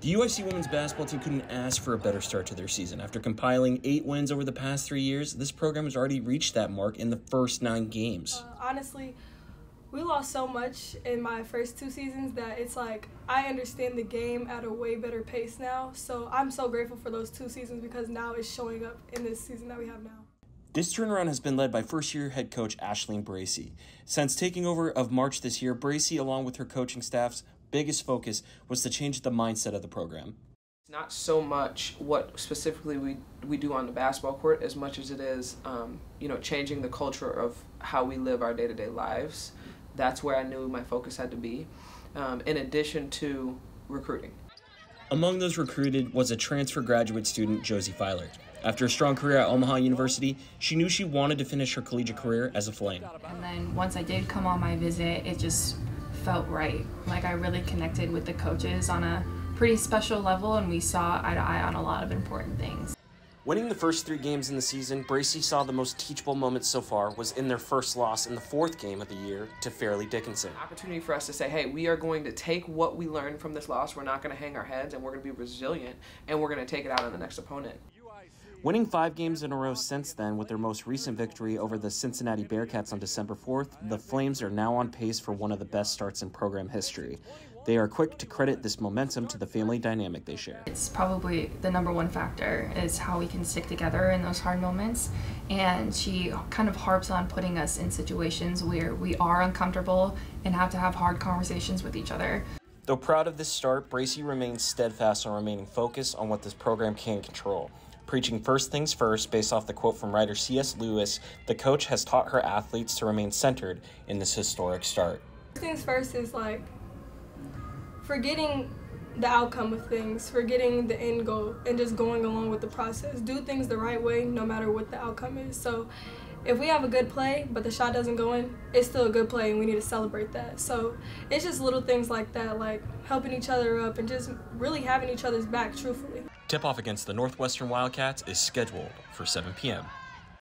The UIC women's basketball team couldn't ask for a better start to their season. After compiling 8 wins over the past 3 years, this program has already reached that mark in the first 9 games. Honestly, we lost so much in my first 2 seasons that it's like I understand the game at a way better pace now. So I'm so grateful for those 2 seasons because now it's showing up in this season that we have now. This turnaround has been led by first-year head coach Ashleen Bracey. Since taking over of March this year, Bracey, along with her coaching staff's biggest focus, was to change the mindset of the program. It's not so much what specifically we do on the basketball court as much as it is, changing the culture of how we live our day-to-day lives. That's where I knew my focus had to be, in addition to recruiting. Among those recruited was a transfer graduate student, Josie Filer. After a strong career at Omaha University, she knew she wanted to finish her collegiate career as a Flame. And then once I did come on my visit, it just felt right. Like I really connected with the coaches on a pretty special level, and we saw eye to eye on a lot of important things. Winning the first 3 games in the season, Bracey saw the most teachable moments so far was in their first loss in the 4th game of the year to Fairleigh Dickinson. Opportunity for us to say, hey, we are going to take what we learned from this loss, we're not going to hang our heads, and we're going to be resilient, and we're going to take it out on the next opponent. Winning 5 games in a row since then, with their most recent victory over the Cincinnati Bearcats on December 4th, the Flames are now on pace for one of the best starts in program history. They are quick to credit this momentum to the family dynamic they share. It's probably the #1 factor is how we can stick together in those hard moments, and she kind of harps on putting us in situations where we are uncomfortable and have to have hard conversations with each other. Though proud of this start, Bracey remains steadfast on remaining focused on what this program can control. Preaching first things first, based off the quote from writer C.S. Lewis, the coach has taught her athletes to remain centered in this historic start. First things first is like forgetting the outcome of things, forgetting the end goal, and just going along with the process. Do things the right way no matter what the outcome is. So if we have a good play but the shot doesn't go in, it's still a good play and we need to celebrate that. So it's just little things like that, like helping each other up and just really having each other's back, truthfully. Tip-off against the Northwestern Wildcats is scheduled for 7 p.m.